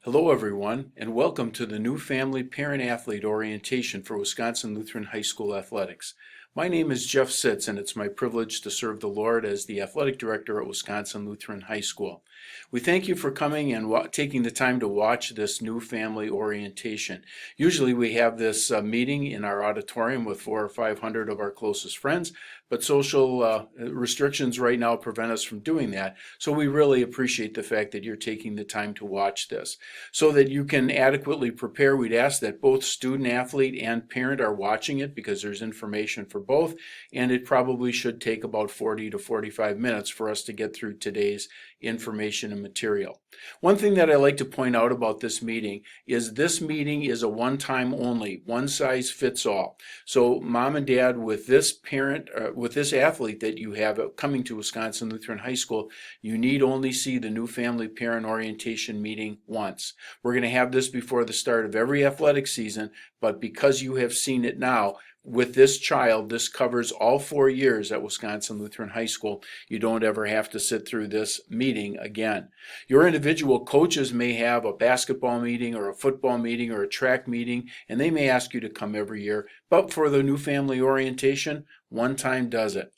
Hello everyone, and welcome to the new Family Parent-Athlete Orientation for Wisconsin Lutheran High School Athletics. My name is Jeff Sitz, and it's my privilege to serve the Lord as the Athletic Director at Wisconsin Lutheran High School. We thank you for coming and taking the time to watch this new family orientation. Usually we have this meeting in our auditorium with 400 or 500 of our closest friends, but social restrictions right now prevent us from doing that. So we really appreciate the fact that you're taking the time to watch this. So that you can adequately prepare, we'd ask that both student athlete and parent are watching it because there's information for both, and it probably should take about 40 to 45 minutes for us to get through today's information and material. One thing that I like to point out about this meeting is a one-time only, one size fits all. So mom and dad, with this parent, with this athlete that you have coming to Wisconsin Lutheran High School, you need only see the new family parent orientation meeting once. We're going to have this before the start of every athletic season, but because you have seen it now, with this child, this covers all 4 years at Wisconsin Lutheran High School. You don't ever have to sit through this meeting again. Your individual coaches may have a basketball meeting or a football meeting or a track meeting, and they may ask you to come every year. But for the new family orientation, one time does it.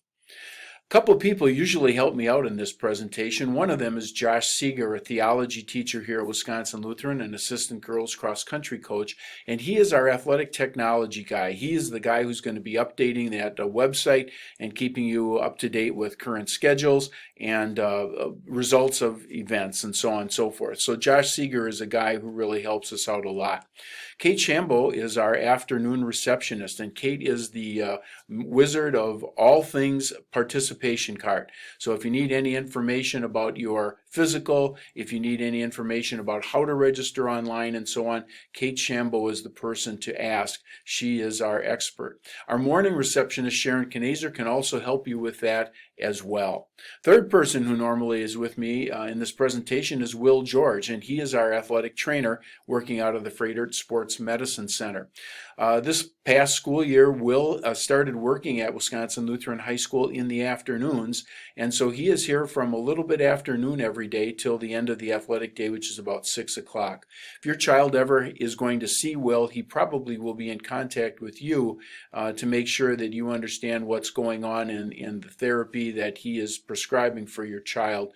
A couple of people usually help me out in this presentation. One of them is Josh Seeger, a theology teacher here at Wisconsin Lutheran, an assistant girls cross country coach, and he is our athletic technology guy. He is the guy who's going to be updating that website and keeping you up to date with current schedules and results of events and so on and so forth. So Josh Seeger is a guy who really helps us out a lot. Kate Shambo is our afternoon receptionist, and Kate is the wizard of all things participation card. So if you need any information about your physical, if you need any information about how to register online and so on, Kate Shambo is the person to ask. She is our expert. Our morning receptionist, Sharon Knazer, can also help you with that as well. Third person who normally is with me in this presentation is Will George, and he is our athletic trainer working out of the Freighter Sports Medicine Center. This past school year, Will started working at Wisconsin Lutheran High School in the afternoons, and so he is here from a little bit afternoon every day till the end of the athletic day, which is about 6 o'clock. If your child ever is going to see Will, he probably will be in contact with you to make sure that you understand what's going on in the therapy that he is prescribing for your child.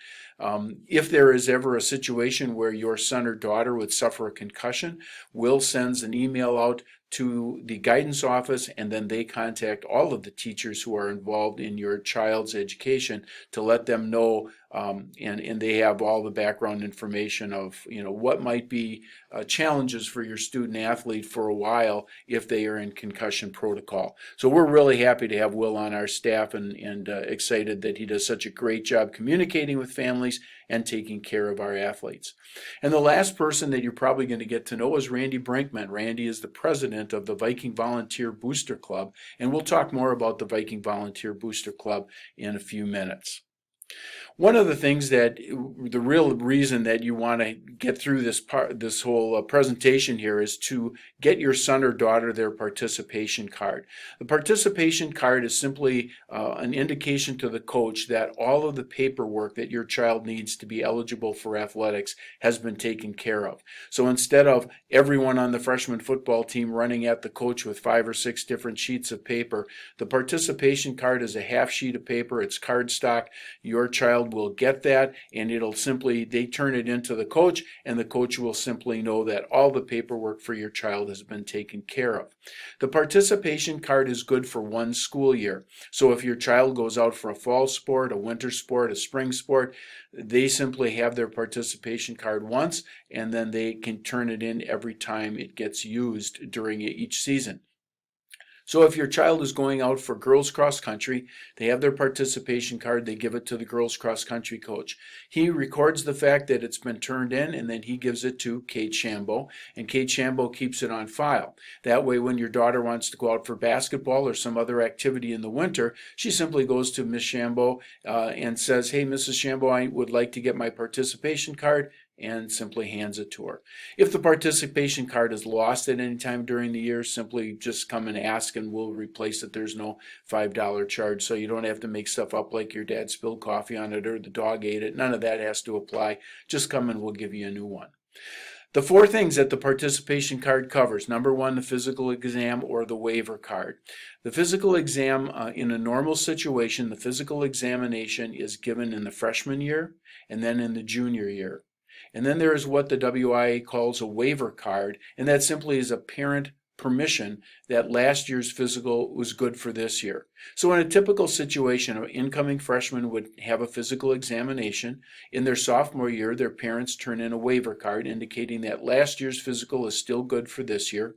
If there is ever a situation where your son or daughter would suffer a concussion, Will sends an email out to the guidance office, and then they contact all of the teachers who are involved in your child's education to let them know, and they have all the background information of what might be challenges for your student athlete for a while if they are in concussion protocol. So we're really happy to have Will on our staff and excited that he does such a great job communicating with families and taking care of our athletes. And the last person that you're probably going to get to know is Randy Brinkman. Randy is the president of the Viking Volunteer Booster Club, and we'll talk more about the Viking Volunteer Booster Club in a few minutes. One of the things that, the real reason that you want to get through this whole presentation here is to get your son or daughter their participation card. The participation card is simply an indication to the coach that all of the paperwork that your child needs to be eligible for athletics has been taken care of. So instead of everyone on the freshman football team running at the coach with 5 or 6 different sheets of paper, the participation card is a half sheet of paper. It's cardstock. Your child will get that, and they turn it into the coach, and the coach will simply know that all the paperwork for your child has been taken care of. The participation card is good for one school year. So if your child goes out for a fall sport, a winter sport, a spring sport, they simply have their participation card once, and then they can turn it in every time it gets used during each season. So if your child is going out for girls cross country, they have their participation card, they give it to the girls cross country coach. He records the fact that it's been turned in, and then he gives it to Kate Shambo, and Kate Shambo keeps it on file. That way when your daughter wants to go out for basketball or some other activity in the winter, she simply goes to Miss Shambo and says, "Hey, Mrs. Shambo, I would like to get my participation card," and simply hands it to her. If the participation card is lost at any time during the year, simply just come and ask and we'll replace it. There's no $5 charge, so you don't have to make stuff up like your dad spilled coffee on it or the dog ate it. None of that has to apply. Just come and we'll give you a new one. The four things that the participation card covers: number one, the physical exam or the waiver card. The physical exam, in a normal situation, the physical examination is given in the freshman year and then in the junior year. And then there is what the WIA calls a waiver card, and that simply is a parent permission that last year's physical was good for this year. So in a typical situation, an incoming freshman would have a physical examination. In their sophomore year, their parents turn in a waiver card indicating that last year's physical is still good for this year.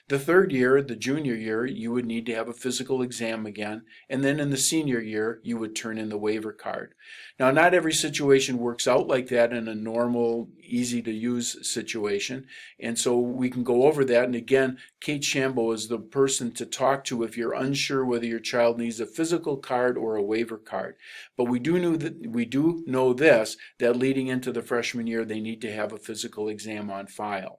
The third year, the junior year, you would need to have a physical exam again, and then in the senior year, you would turn in the waiver card. Now, not every situation works out like that in a normal, easy-to-use situation, and so we can go over that. And again, Kate Shambo is the person to talk to if you're unsure whether your child needs a physical card or a waiver card. But we do know this, that leading into the freshman year, they need to have a physical exam on file.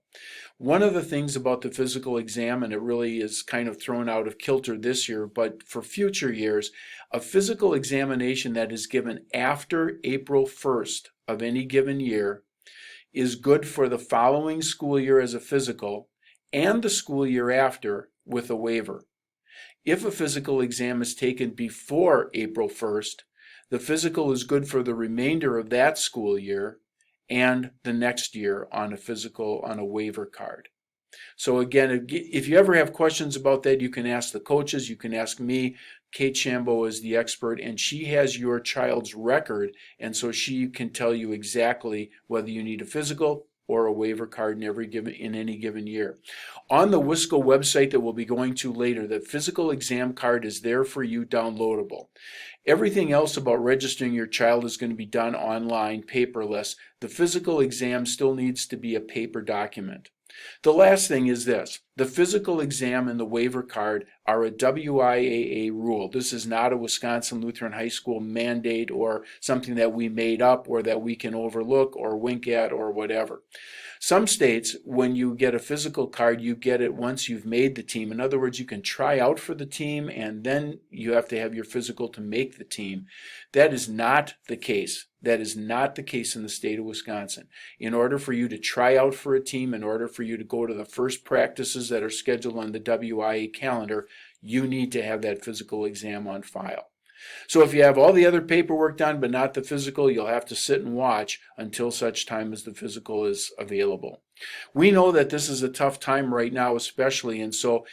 One of the things about the physical exam, and it really is kind of thrown out of kilter this year, but for future years, a physical examination that is given after April 1st of any given year is good for the following school year as a physical and the school year after with a waiver. If a physical exam is taken before April 1st, the physical is good for the remainder of that school year and the next year on a waiver card. So again, if you ever have questions about that, you can ask the coaches, you can ask me. Kate Shambo is the expert, and she has your child's record, and so she can tell you exactly whether you need a physical or a waiver card in any given year. On the WSCO website that we'll be going to later, the physical exam card is there for you, downloadable. Everything else about registering your child is going to be done online, paperless. The physical exam still needs to be a paper document. The last thing is this: the physical exam and the waiver card are a WIAA rule. This is not a Wisconsin Lutheran High School mandate or something that we made up or that we can overlook or wink at or whatever. Some states, when you get a physical card, you get it once you've made the team. In other words, you can try out for the team and then you have to have your physical to make the team. That is not the case. That is not the case in the state of Wisconsin. In order for you to try out for a team, in order for you to go to the first practices that are scheduled on the WIA calendar, you need to have that physical exam on file. So if you have all the other paperwork done but not the physical, you'll have to sit and watch until such time as the physical is available. We know that this is a tough time right now, especially, and so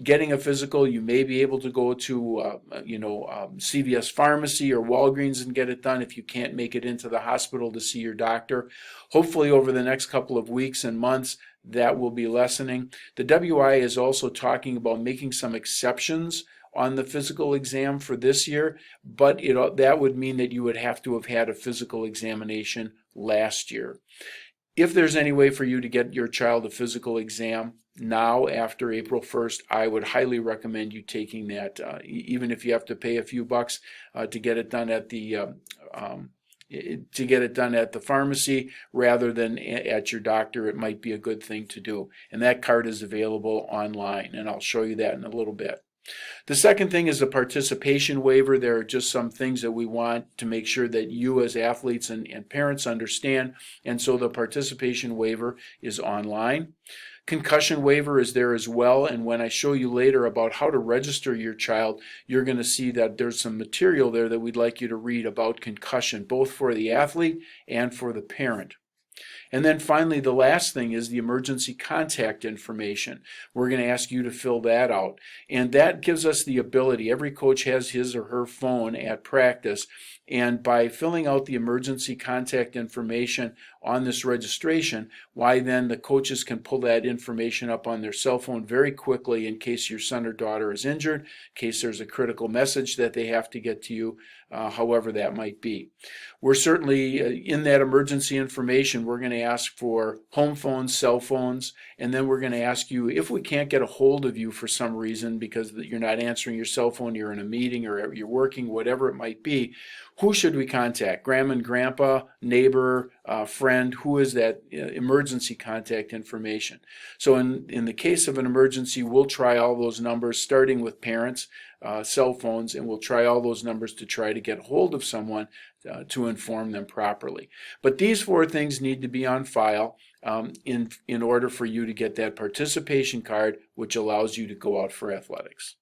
getting a physical, you may be able to go to CVS Pharmacy or Walgreens and get it done if you can't make it into the hospital to see your doctor. Hopefully over the next couple of weeks and months, that will be lessening. The WI is also talking about making some exceptions on the physical exam for this year, but that would mean that you would have to have had a physical examination last year. If there's any way for you to get your child a physical exam now after April 1st, I would highly recommend you taking that, even if you have to pay a few bucks to get it done at the pharmacy rather than at your doctor. It might be a good thing to do. And that card is available online, and I'll show you that in a little bit. The second thing is the participation waiver. There are just some things that we want to make sure that you as athletes and parents understand, and so the participation waiver is online. Concussion waiver is there as well, and when I show you later about how to register your child, you're going to see that there's some material there that we'd like you to read about concussion, both for the athlete and for the parent. And then finally, the last thing is the emergency contact information. We're going to ask you to fill that out. And that gives us the ability, every coach has his or her phone at practice, and by filling out the emergency contact information on this registration, why then the coaches can pull that information up on their cell phone very quickly in case your son or daughter is injured, in case there's a critical message that they have to get to you, however that might be. We're certainly, in that emergency information, we're going to ask for home phones, cell phones, and then we're going to ask you, if we can't get a hold of you for some reason because you're not answering your cell phone, you're in a meeting or you're working, whatever it might be, who should we contact? Grandma and grandpa, neighbor, friend, who is that emergency contact information? So in the case of an emergency, we'll try all those numbers, starting with parents, cell phones, and we'll try all those numbers to try to get hold of someone to inform them properly. But these four things need to be on file. in order for you to get that participation card, which allows you to go out for athletics.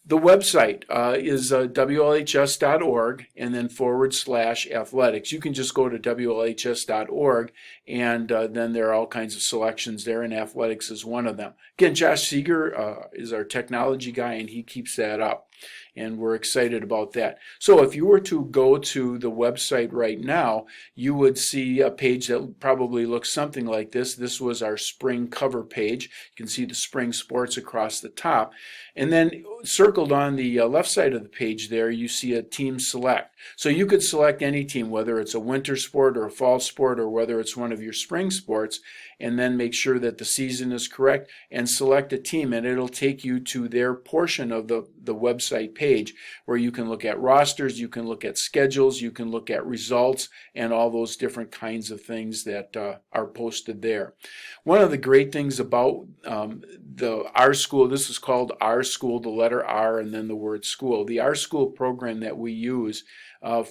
The website is WLHS.org and then /athletics. You can just go to WLHS.org and then there are all kinds of selections there, and athletics is one of them. Again, Josh Seeger is our technology guy, and he keeps that up, and we're excited about that. So if you were to go to the website right now, you would see a page that probably looks something like this. This was our spring cover page. You can see the spring sports across the top. And then circled on the left side of the page there, you see a team select. So you could select any team, whether it's a winter sport or a fall sport or whether it's one of your spring sports, and then make sure that the season is correct and select a team, and it'll take you to their portion of the website page where you can look at rosters, you can look at schedules, you can look at results, and all those different kinds of things that are posted there. One of the great things about Our School, this is called Our School, the letter R and then the word school. The Our School program that we use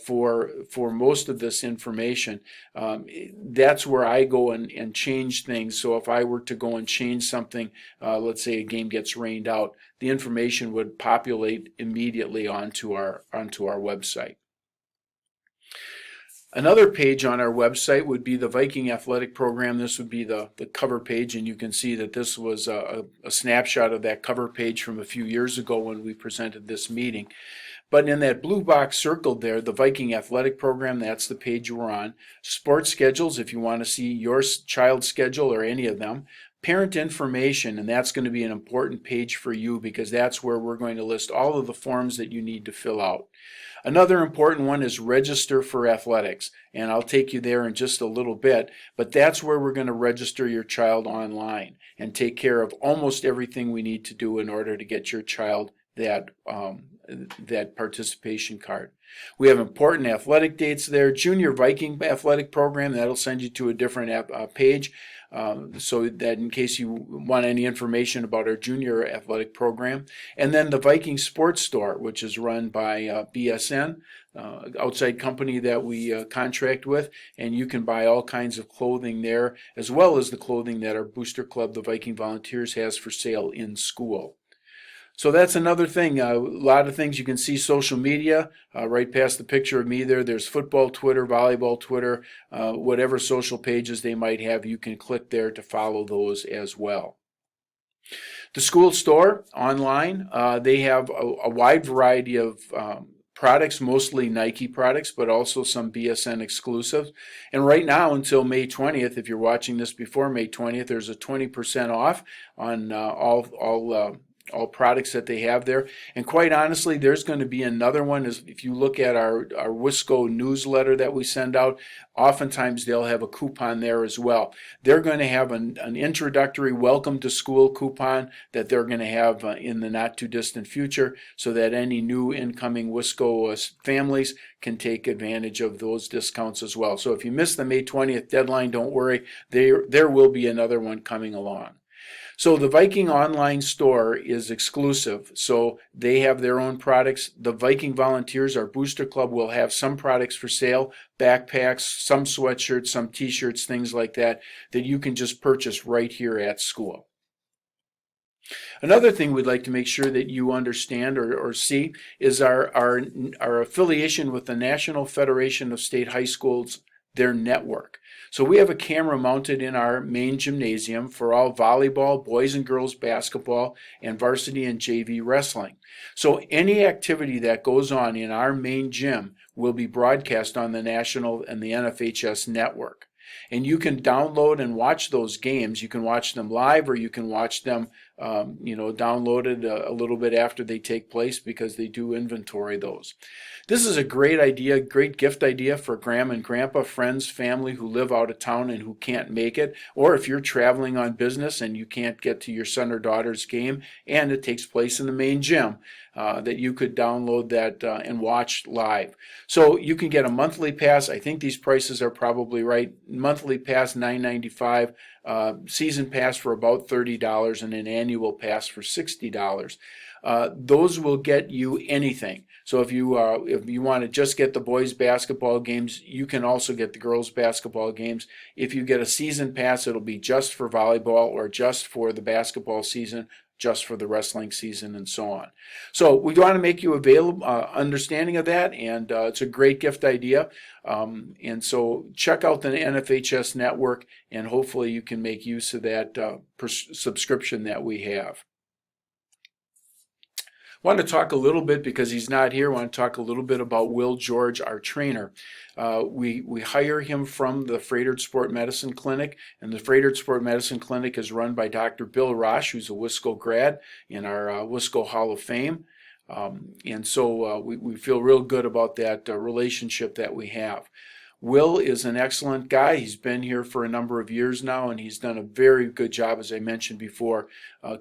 for most of this information, that's where I go and change things. So if I were to go and change something, let's say a game gets rained out, the information would populate immediately onto our website. Another page on our website would be the Viking Athletic Program. This would be the cover page, and you can see that this was a snapshot of that cover page from a few years ago when we presented this meeting. But in that blue box circled there, the Viking Athletic Program, that's the page we're on. Sports schedules, if you want to see your child's schedule or any of them. Parent information, and that's going to be an important page for you because that's where we're going to list all of the forms that you need to fill out. Another important one is register for athletics, and I'll take you there in just a little bit, but that's where we're going to register your child online and take care of almost everything we need to do in order to get your child that participation card. We have important athletic dates there. Junior Viking Athletic Program, that'll send you to a different page. So that in case you want any information about our junior athletic program. And then the Viking Sports Store, which is run by BSN, outside company that we contract with, and you can buy all kinds of clothing there, as well as the clothing that our booster club, the Viking Volunteers, has for sale in school. So that's another thing. A lot of things you can see. Social media, right past the picture of me there. There's football Twitter, volleyball Twitter, whatever social pages they might have. You can click there to follow those as well. The school store online, they have a wide variety of products, mostly Nike products, but also some BSN exclusives. And right now until May 20th, if you're watching this before May 20th, there's a 20% off on all products that they have there. And quite honestly, there's going to be another one. If you look at our WISCO newsletter that we send out, oftentimes they'll have a coupon there as well. They're going to have an introductory welcome to school coupon that they're going to have in the not too distant future, so that any new incoming WISCO families can take advantage of those discounts as well. So if you missed the May 20th deadline, don't worry, there will be another one coming along. So the Viking online store is exclusive, so they have their own products. The Viking Volunteers, our booster club, will have some products for sale, backpacks, some sweatshirts, some t-shirts, things like that you can just purchase right here at school. Another thing we'd like to make sure that you understand or see is our affiliation with the National Federation of State High Schools, their network. So we have a camera mounted in our main gymnasium for all volleyball, boys and girls basketball, and varsity and JV wrestling. So any activity that goes on in our main gym will be broadcast on the national and the NFHS network. And you can download and watch those games. You can watch them live, or you can watch them downloaded a little bit after they take place, because they do inventory those. This is a great idea, great gift idea for grandma and grandpa, friends, family who live out of town and who can't make it, or if you're traveling on business and you can't get to your son or daughter's game and it takes place in the main gym, that you could download that and watch live. So you can get a monthly pass. I think these prices are probably right. Monthly pass $9.95, season pass for about $30, and an annual pass for $60. those will get you anything. So if you want to just get the boys basketball games, you can also get the girls basketball games. If you get a season pass, it'll be just for volleyball or just for the basketball season, just for the wrestling season, and so on. So we want to make you available, understanding of that, and it's a great gift idea. And so check out the NFHS network, and hopefully you can make use of that subscription that we have. I want to talk a little bit, because he's not here, I want to talk a little bit about Will George, our trainer. We hire him from the Froedtert Sport Medicine Clinic, and the Froedtert Sport Medicine Clinic is run by Dr. Bill Rosh, who's a Wisco grad in our Wisco Hall of Fame. And so we feel real good about that relationship that we have. Will is an excellent guy. He's been here for a number of years now, and he's done a very good job, as I mentioned before,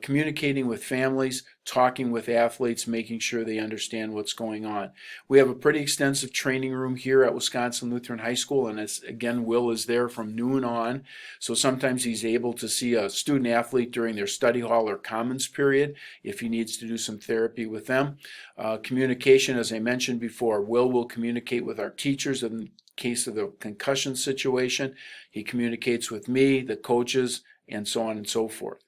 communicating with families, talking with athletes, making sure they understand what's going on. We have a pretty extensive training room here at Wisconsin Lutheran High School, and again, Will is there from noon on. So sometimes he's able to see a student athlete during their study hall or commons period if he needs to do some therapy with them. Communication, as I mentioned before, Will communicate with our teachers in case of the concussion situation. He communicates with me, the coaches, and so on and so forth.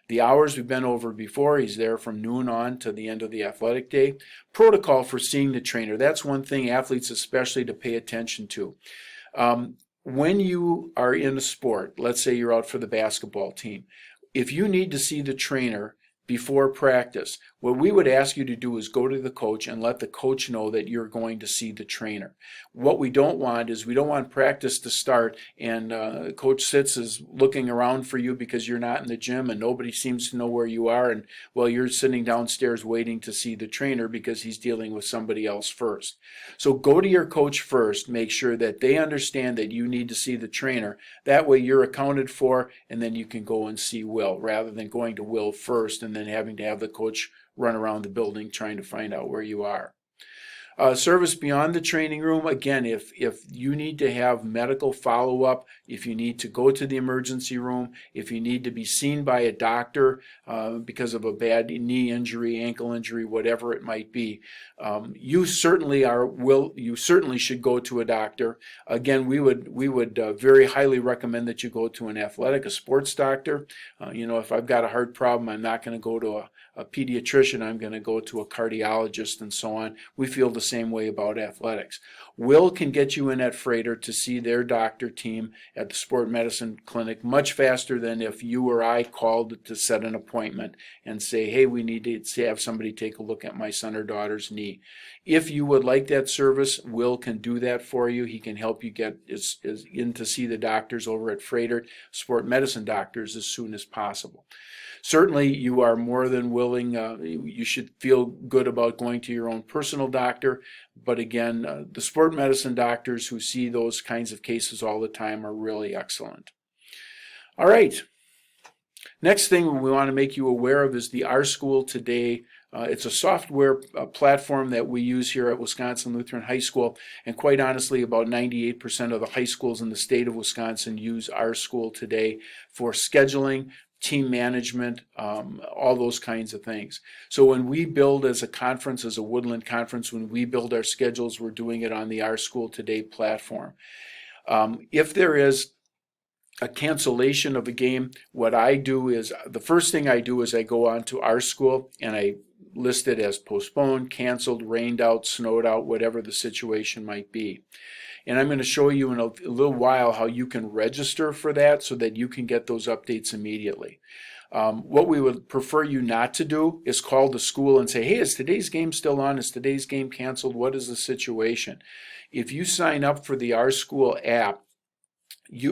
The hours we've been over before, he's there from noon on to the end of the athletic day. Protocol for seeing the trainer. That's one thing athletes especially to pay attention to. When you are in a sport, let's say you're out for the basketball team, if you need to see the trainer before practice, what we would ask you to do is go to the coach and let the coach know that you're going to see the trainer. What we don't want is we don't want practice to start and Coach Sitz is looking around for you because you're not in the gym and nobody seems to know where you are, and well, you're sitting downstairs waiting to see the trainer because he's dealing with somebody else first. So go to your coach first, make sure that they understand that you need to see the trainer. That way you're accounted for, and then you can go and see Will, rather than going to Will first and then having to have the coach run around the building trying to find out where you are. Service beyond the training room, again, if you need to have medical follow-up, if you need to go to the emergency room, if you need to be seen by a doctor because of a bad knee injury, ankle injury, whatever it might be, you certainly should go to a doctor. Again, we would very highly recommend that you go to a sports doctor. If I've got a heart problem, I'm not going to go to a pediatrician, I'm going to go to a cardiologist, and so on. We feel the same way about athletics. Will can get you in at Froedtert to see their doctor team at the Sport Medicine Clinic much faster than if you or I called to set an appointment and say, hey, we need to have somebody take a look at my son or daughter's knee. If you would like that service, Will can do that for you. He can help you get in to see the doctors over at Froedtert, sport medicine doctors, as soon as possible. Certainly, you are more than willing. You should feel good about going to your own personal doctor. But again, the sport medicine doctors who see those kinds of cases all the time are really excellent. All right. Next thing we want to make you aware of is the Our School Today. It's a software platform that we use here at Wisconsin Lutheran High School, and quite honestly, about 98% of the high schools in the state of Wisconsin use Our School Today for scheduling, team management, all those kinds of things. So when we build as a conference, as a Woodland conference, when we build our schedules, we're doing it on the Our School Today platform. If there is a cancellation of a game, what I do is, the first thing I do is I go on to Our School and I list it as postponed, canceled, rained out, snowed out, whatever the situation might be. And I'm going to show you in a little while how you can register for that so that you can get those updates immediately. What we would prefer you not to do is call the school and say, hey, is today's game still on? Is today's game canceled? What is the situation? If you sign up for the Our School app,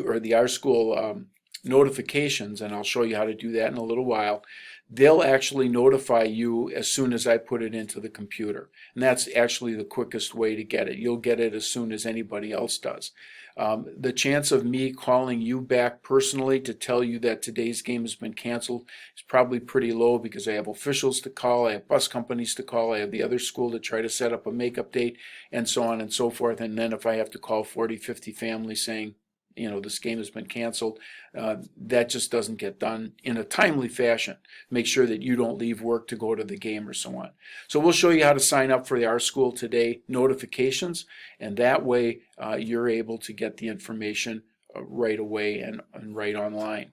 or the Our School notifications, and I'll show you how to do that in a little while, they'll actually notify you as soon as I put it into the computer. And that's actually the quickest way to get it. You'll get it as soon as anybody else does. The chance of me calling you back personally to tell you that today's game has been canceled is probably pretty low, because I have officials to call, I have bus companies to call, I have the other school to try to set up a makeup date, and so on and so forth. And then if I have to call 40, 50 families saying, this game has been canceled, that just doesn't get done in a timely fashion. Make sure that you don't leave work to go to the game or so on. So we'll show you how to sign up for the Our School Today notifications, and that way you're able to get the information right away and right online.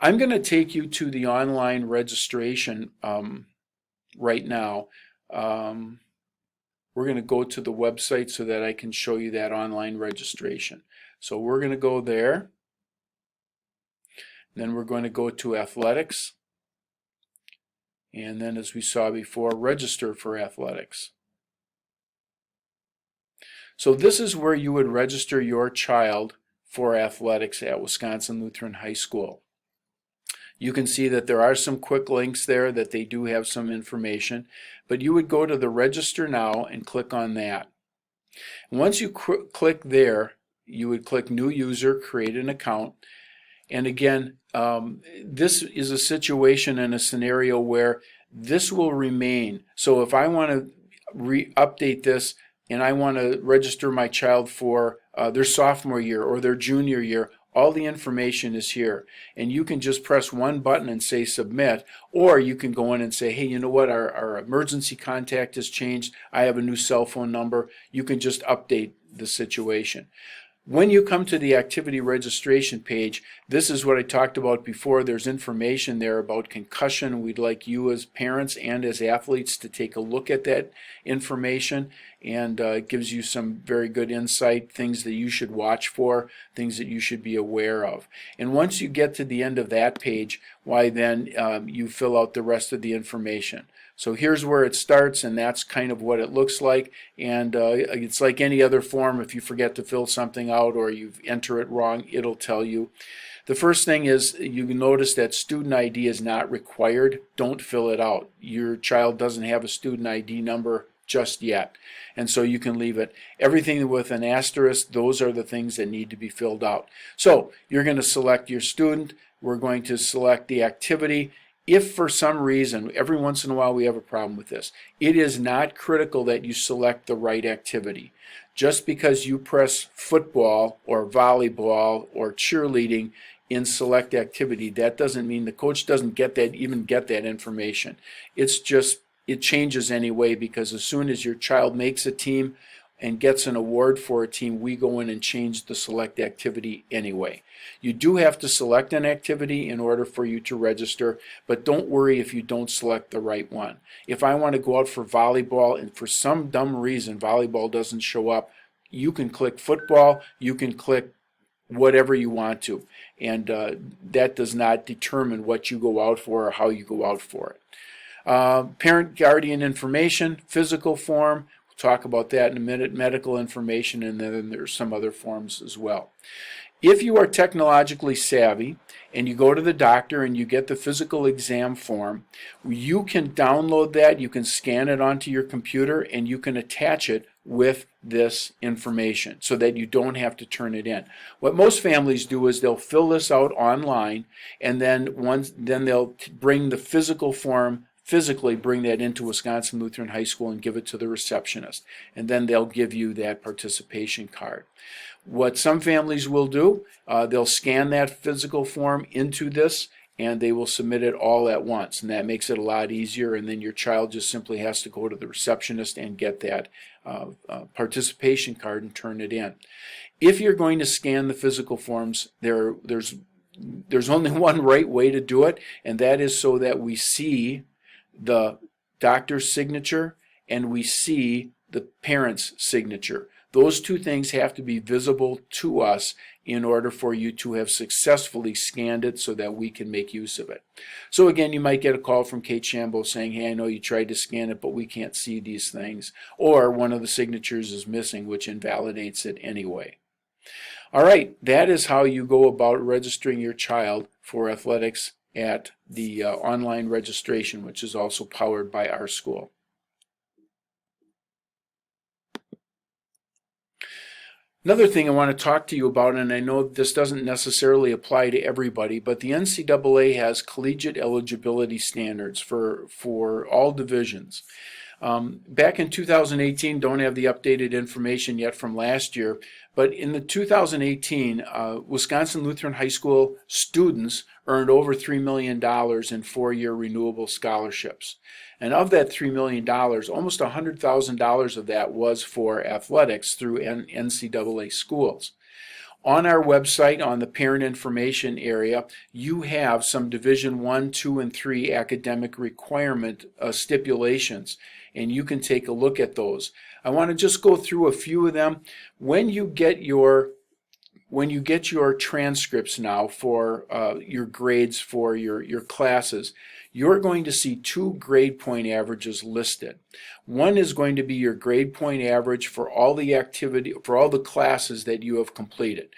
I'm going to take you to the online registration right now. We're going to go to the website so that I can show you that online registration. So we're going to go there. Then we're going to go to athletics. And then, as we saw before, register for athletics. So this is where you would register your child for athletics at Wisconsin Lutheran High School. You can see that there are some quick links there, that they do have some information, but you would go to the register now and click on that. And once you click there, you would click new user, create an account. And again, this is a situation and a scenario where this will remain. So if I want to update this and I want to register my child for their sophomore year or their junior year, all the information is here, and you can just press one button and say submit, or you can go in and say, hey, you know what, our emergency contact has changed, I have a new cell phone number. You can just update the situation. When you come to the activity registration page, this is what I talked about before. There's information there about concussion. We'd like you as parents and as athletes to take a look at that information, and it gives you some very good insight, things that you should watch for, things that you should be aware of. And once you get to the end of that page, why then you fill out the rest of the information. So here's where it starts, and that's kind of what it looks like. And it's like any other form. If you forget to fill something out or you enter it wrong, it'll tell you. The first thing is, you can notice that student ID is not required. Don't fill it out. Your child doesn't have a student ID number just yet, and so you can leave it. Everything with an asterisk, those are the things that need to be filled out. So you're going to select your student. We're going to select the activity. If for some reason, every once in a while we have a problem with this, it is not critical that you select the right activity. Just because you press football or volleyball or cheerleading in select activity, that doesn't mean the coach doesn't even get that information. It's just, it changes anyway, because as soon as your child makes a team and gets an award for a team, we go in and change the select activity anyway. You do have to select an activity in order for you to register, but don't worry if you don't select the right one. If I want to go out for volleyball and for some dumb reason volleyball doesn't show up, you can click football, you can click whatever you want to, and that does not determine what you go out for or how you go out for it. Parent guardian information, physical form, we'll talk about that in a minute, medical information, and then there's some other forms as well. If you are technologically savvy and you go to the doctor and you get the physical exam form, you can download that, you can scan it onto your computer, and you can attach it with this information so that you don't have to turn it in. What most families do is they'll fill this out online, and then they'll bring the physical form, physically bring that into Wisconsin Lutheran High School and give it to the receptionist, and then they'll give you that participation card. What some families will do, they'll scan that physical form into this, and they will submit it all at once, and that makes it a lot easier, and then your child just simply has to go to the receptionist and get that participation card and turn it in. If you're going to scan the physical forms, there's only one right way to do it, and that is so that we see the doctor's signature and we see the parent's signature. Those two things have to be visible to us in order for you to have successfully scanned it so that we can make use of it. So again, you might get a call from Kate Shambo saying, hey, I know you tried to scan it, but we can't see these things. Or one of the signatures is missing, which invalidates it anyway. All right, that is how you go about registering your child for athletics at the online registration, which is also powered by our school. Another thing I want to talk to you about, and I know this doesn't necessarily apply to everybody, but the NCAA has collegiate eligibility standards for all divisions. Back in 2018, don't have the updated information yet from last year, but in the 2018, Wisconsin Lutheran High School students earned over $3 million in four-year renewable scholarships. And of that $3 million, almost $100,000 of that was for athletics through NCAA schools. On our website, on the parent information area, you have some Division 1, 2, and 3 academic requirement stipulations, and you can take a look at those. I want to just go through a few of them. When you get your transcripts now for your grades for your classes, you're going to see two grade point averages listed. One is going to be your grade point average for all the classes that you have completed.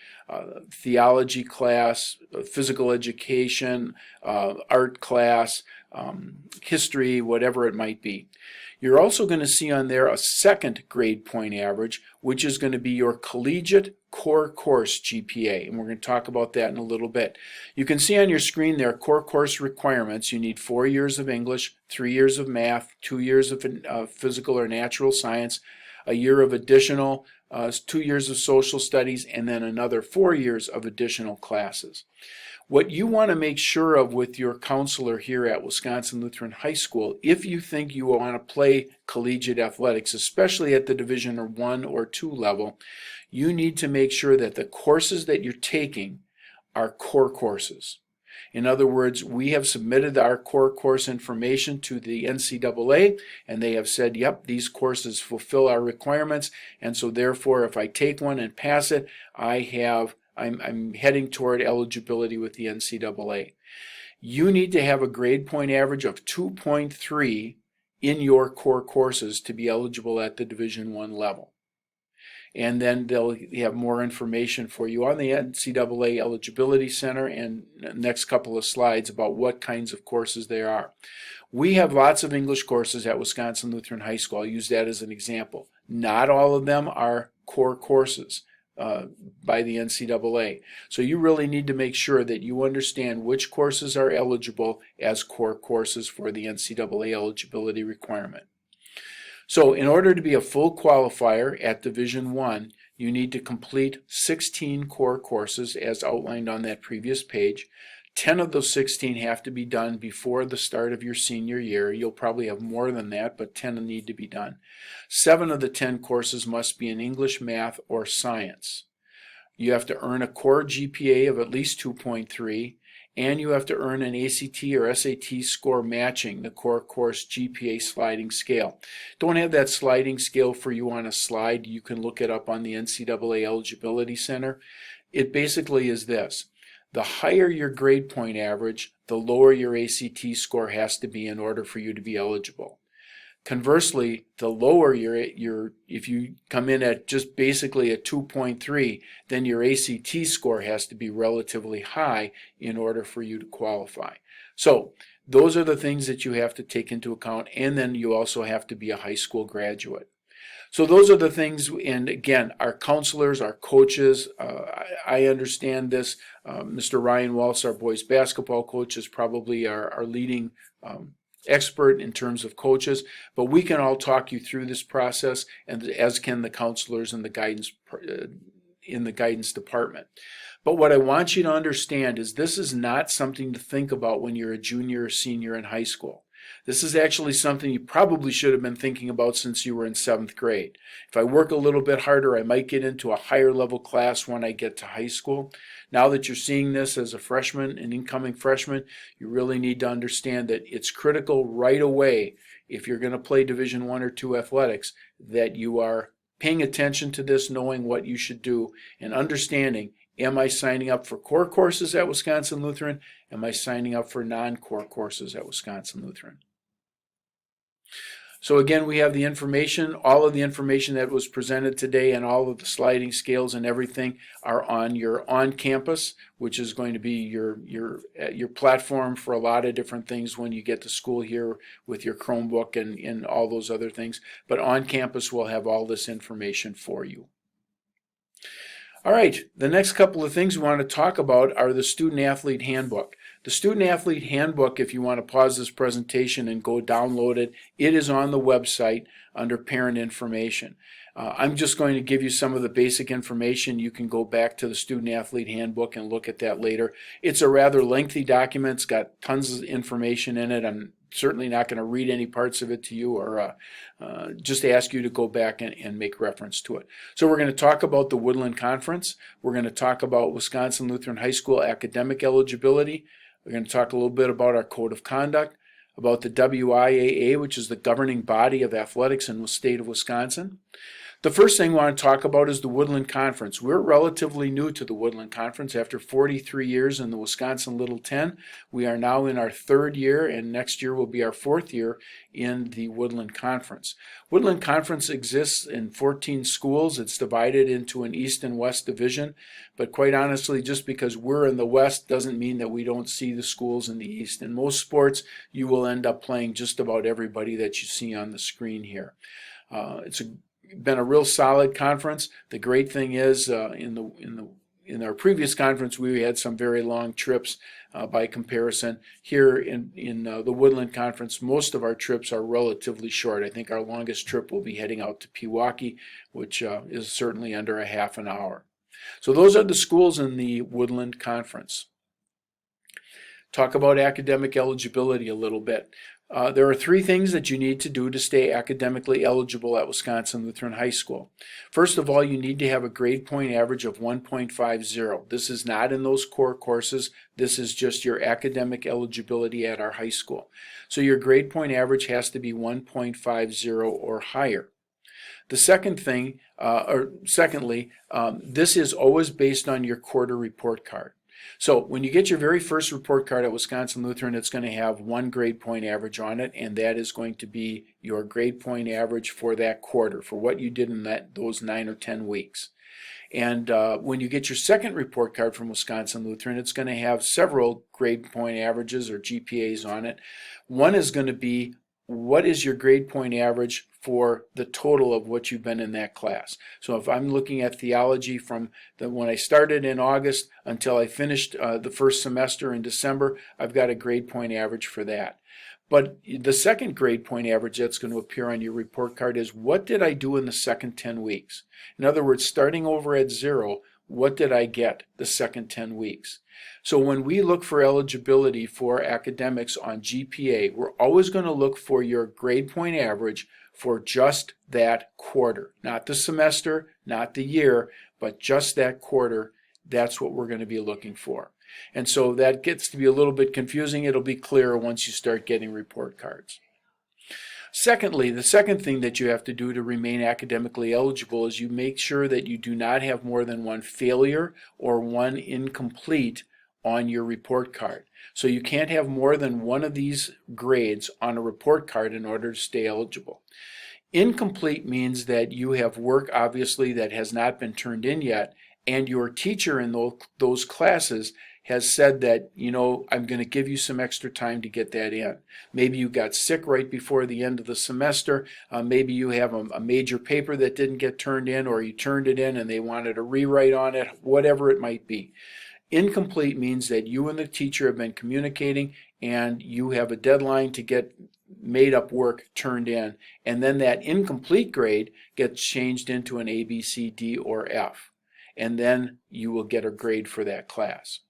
Theology class, physical education, art class, history, whatever it might be. You're also going to see on there a second grade point average, which is going to be your collegiate core course GPA, and we're going to talk about that in a little bit. You can see on your screen there core course requirements. You need 4 years of English, 3 years of math, 2 years of physical or natural science, a year of additional, 2 years of social studies, and then another 4 years of additional classes. What you want to make sure of with your counselor here at Wisconsin Lutheran High School, if you think you want to play collegiate athletics, especially at the Division 1 or 2 level, you need to make sure that the courses that you're taking are core courses. In other words, we have submitted our core course information to the NCAA, and they have said, yep, these courses fulfill our requirements, and so therefore if I take one and pass it, I'm heading toward eligibility with the NCAA. You need to have a grade point average of 2.3 in your core courses to be eligible at the Division 1 level. And then they'll have more information for you on the NCAA Eligibility Center and next couple of slides about what kinds of courses there are. We have lots of English courses at Wisconsin Lutheran High School. I'll use that as an example. Not all of them are core courses by the NCAA. So you really need to make sure that you understand which courses are eligible as core courses for the NCAA eligibility requirement. So in order to be a full qualifier at Division 1, you need to complete 16 core courses as outlined on that previous page. 10 of those 16 have to be done before the start of your senior year. You'll probably have more than that, but 10 need to be done. 7 of the 10 courses must be in English, math, or science. You have to earn a core GPA of at least 2.3, and you have to earn an ACT or SAT score matching the core course GPA sliding scale. Don't have that sliding scale for you on a slide. You can look it up on the NCAA Eligibility Center. It basically is this. The higher your grade point average, the lower your ACT score has to be in order for you to be eligible. Conversely, the lower if you come in at just basically a 2.3, then your ACT score has to be relatively high in order for you to qualify. So those are the things that you have to take into account, and then you also have to be a high school graduate. So those are the things, and again, our counselors, our coaches, I understand this. Mr. Ryan Waltz, our boys basketball coach, is probably our leading expert in terms of coaches, but we can all talk you through this process, and as can the counselors and the guidance in the guidance department. But what I want you to understand is this is not something to think about when you're a junior or senior in high school. This is actually something you probably should have been thinking about since you were in 7th grade. If I work a little bit harder, I might get into a higher level class when I get to high school. Now that you're seeing this as a freshman, an incoming freshman, you really need to understand that it's critical right away, if you're going to play Division 1 or 2 athletics, that you are paying attention to this, knowing what you should do, and understanding, am I signing up for core courses at Wisconsin Lutheran? Am I signing up for non-core courses at Wisconsin Lutheran? So again, we have the information, all of the information that was presented today, and all of the sliding scales and everything are on your on-campus, which is going to be your platform for a lot of different things when you get to school here with your Chromebook and all those other things. But on campus, we'll have all this information for you. All right, the next couple of things we want to talk about are the Student Athlete Handbook. The Student Athlete Handbook, if you want to pause this presentation and go download it, it is on the website under Parent Information. I'm just going to give you some of the basic information. You can go back to the Student Athlete Handbook and look at that later. It's a rather lengthy document. It's got tons of information in it. I'm certainly not going to read any parts of it to you or just ask you to go back and make reference to it. So we're going to talk about the Woodland Conference. We're going to talk about Wisconsin Lutheran High School academic eligibility. We're going to talk a little bit about our code of conduct, about the WIAA, which is the governing body of athletics in the state of Wisconsin. The first thing we want to talk about is the Woodland Conference. We're relatively new to the Woodland Conference. After 43 years in the Wisconsin Little 10, we are now in our third year, and next year will be our fourth year in the Woodland Conference. Woodland Conference exists in 14 schools. It's divided into an East and West division, but quite honestly, just because we're in the West doesn't mean that we don't see the schools in the East. In most sports, you will end up playing just about everybody that you see on the screen here. It's been a real solid conference. The great thing is in our previous conference we had some very long trips by comparison. Here in the Woodland Conference, most of our trips are relatively short. I think our longest trip will be heading out to Pewaukee, which is certainly under a half an hour. So those are the schools in the Woodland Conference. Talk about academic eligibility a little bit. There are three things that you need to do to stay academically eligible at Wisconsin Lutheran High School. First of all, you need to have a grade point average of 1.50. This is not in those core courses. This is just your academic eligibility at our high school. So your grade point average has to be 1.50 or higher. The second thing, secondly, this is always based on your quarter report card. So when you get your very first report card at Wisconsin Lutheran, it's going to have one grade point average on it, and that is going to be your grade point average for that quarter, for what you did in those 9 or 10 weeks. And when you get your second report card from Wisconsin Lutheran, it's going to have several grade point averages or GPAs on it. One is going to be, what is your grade point average for the total of what you've been in that class? So if I'm looking at theology from when I started in August until I finished the first semester in December, I've got a grade point average for that. But the second grade point average that's going to appear on your report card is, what did I do in the second 10 weeks? In other words, starting over at 0, what did I get the second 10 weeks? So when we look for eligibility for academics on GPA, we're always going to look for your grade point average for just that quarter. Not the semester, not the year, but just that quarter. That's what we're going to be looking for. And so that gets to be a little bit confusing. It'll be clearer once you start getting report cards. Secondly, the second thing that you have to do to remain academically eligible is you make sure that you do not have more than one failure or one incomplete on your report card. So you can't have more than one of these grades on a report card in order to stay eligible. Incomplete means that you have work, obviously, that has not been turned in yet, and your teacher in those classes has said that, you know, I'm going to give you some extra time to get that in. Maybe you got sick right before the end of the semester. Maybe you have a major paper that didn't get turned in, or you turned it in and they wanted a rewrite on it, whatever it might be. Incomplete means that you and the teacher have been communicating and you have a deadline to get made up work turned in, and then that incomplete grade gets changed into an A, B, C, D, or F, and then you will get a grade for that class.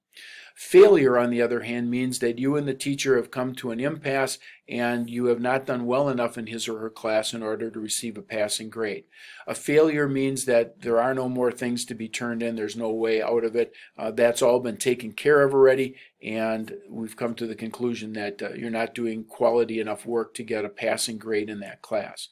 Failure, on the other hand, means that you and the teacher have come to an impasse and you have not done well enough in his or her class in order to receive a passing grade. A failure means that there are no more things to be turned in. There's no way out of it. That's all been taken care of already, and we've come to the conclusion that you're not doing quality enough work to get a passing grade in that class.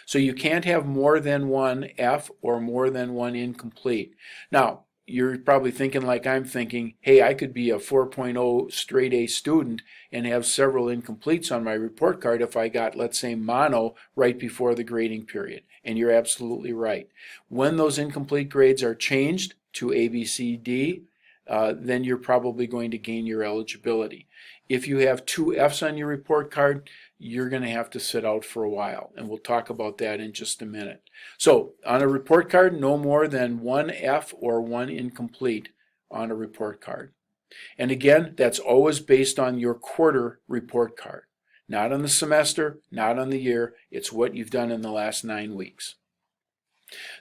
So you can't have more than one F or more than one incomplete. Now, you're probably thinking like I'm thinking, hey, I could be a 4.0 straight A student and have several incompletes on my report card if I got, let's say, mono right before the grading period. And you're absolutely right. When those incomplete grades are changed to A, B, C, D, then you're probably going to gain your eligibility. If you have 2 Fs on your report card, you're going to have to sit out for a while, and we'll talk about that in just a minute. So on a report card, no more than 1 F or 1 incomplete on a report card. And again, that's always based on your quarter report card. Not on the semester, not on the year. It's what you've done in the last 9 weeks.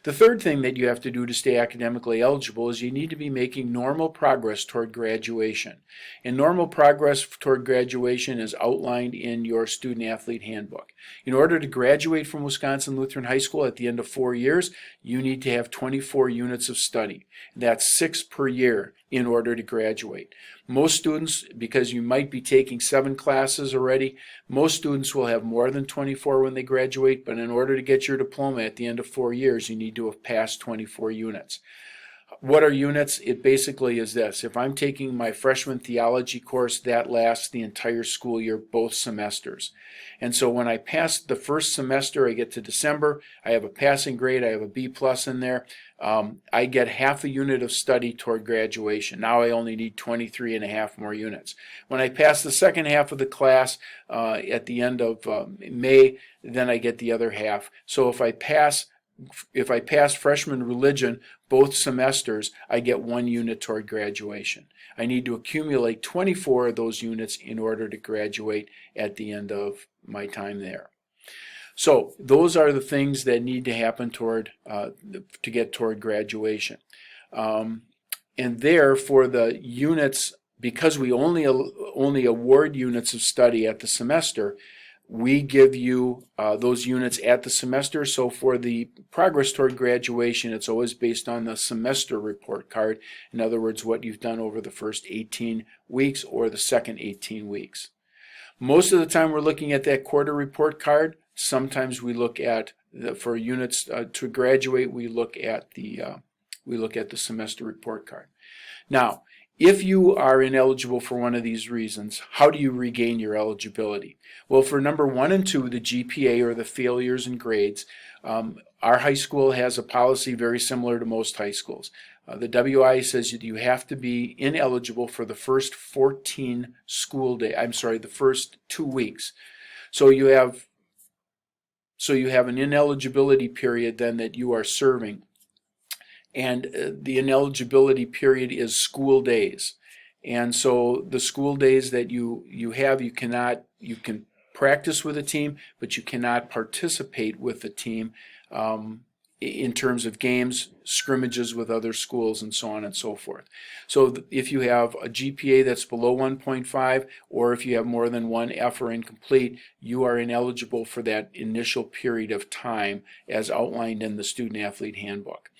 The third thing that you have to do to stay academically eligible is you need to be making normal progress toward graduation. And normal progress toward graduation is outlined in your student-athlete handbook. In order to graduate from Wisconsin Lutheran High School at the end of 4 years, you need to have 24 units of study. That's 6 per year in order to graduate. Most students, because you might be taking 7 classes already, most students will have more than 24 when they graduate, but in order to get your diploma at the end of 4 years, you need to have passed 24 units. What are units? It basically is this. If I'm taking my freshman theology course, that lasts the entire school year, both semesters. And so when I pass the first semester, I get to December, I have a passing grade, I have a B+ in there, I get half a unit of study toward graduation. Now I only need 23 and a half more units. When I pass the second half of the class at the end of May, then I get the other half. So if I pass freshman religion both semesters, I get 1 unit toward graduation. I need to accumulate 24 of those units in order to graduate at the end of my time there. So those are the things that need to happen to get toward graduation. And there, for the units, because we only award units of study at the semester, we give you those units at the semester. So for the progress toward graduation, it's always based on the semester report card. In other words, what you've done over the first 18 weeks or the second 18 weeks. Most of the time we're looking at that quarter report card. Sometimes we look at, for units to graduate, we look at the semester report card. Now, if you are ineligible for one of these reasons, how do you regain your eligibility? Well, for number 1 and 2, the GPA, or the failures in grades, our high school has a policy very similar to most high schools. The WI says that you have to be ineligible for the first 14 school day. The first 2 weeks. So you have an ineligibility period then that you are serving. And the ineligibility period is school days. And so the school days that you have, you can practice with a team, but you cannot participate with the team in terms of games, scrimmages with other schools, and so on and so forth. So if you have a GPA that's below 1.5, or if you have more than 1 F or incomplete, you are ineligible for that initial period of time as outlined in the student-athlete handbook.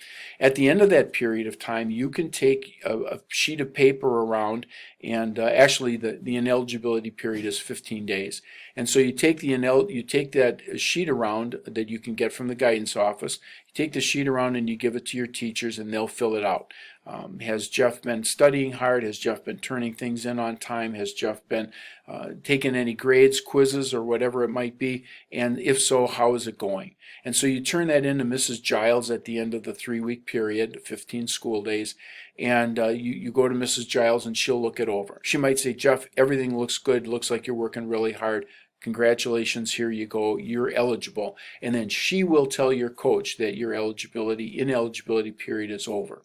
At the end of that period of time, you can take a sheet of paper around, and actually the ineligibility period is 15 days. And so you take that sheet around that you can get from the guidance office, you take the sheet around and you give it to your teachers, and they'll fill it out. Has Jeff been studying hard? Has Jeff been turning things in on time? Has Jeff been taking any grades, quizzes, or whatever it might be? And if so, how is it going? And so you turn that into Mrs. Giles at the end of the 3-week period, 15 school days, and you go to Mrs. Giles and she'll look it over. She might say, Jeff, everything looks good, looks like you're working really hard. Congratulations, here you go, you're eligible. And then she will tell your coach that your ineligibility period is over.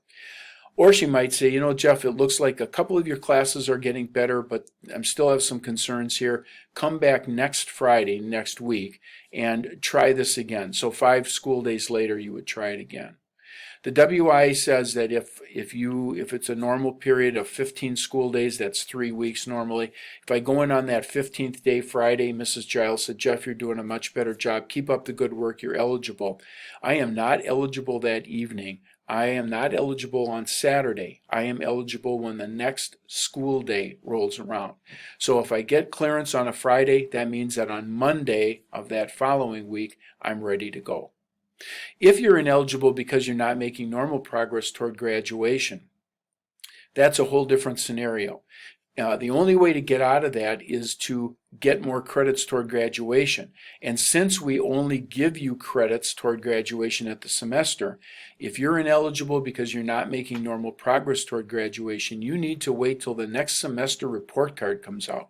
Or she might say, you know, Jeff, it looks like a couple of your classes are getting better, but I still have some concerns here. Come back next Friday, next week, and try this again. So 5 school days later, you would try it again. The WI says that if it's a normal period of 15 school days, that's 3 weeks normally. If I go in on that 15th day, Friday, Mrs. Giles said, Jeff, you're doing a much better job. Keep up the good work. You're eligible. I am not eligible that evening. I am not eligible on Saturday. I am eligible when the next school day rolls around. So if I get clearance on a Friday, that means that on Monday of that following week, I'm ready to go. If you're ineligible because you're not making normal progress toward graduation, that's a whole different scenario. The only way to get out of that is to get more credits toward graduation. And since we only give you credits toward graduation at the semester, if you're ineligible because you're not making normal progress toward graduation, you need to wait till the next semester report card comes out.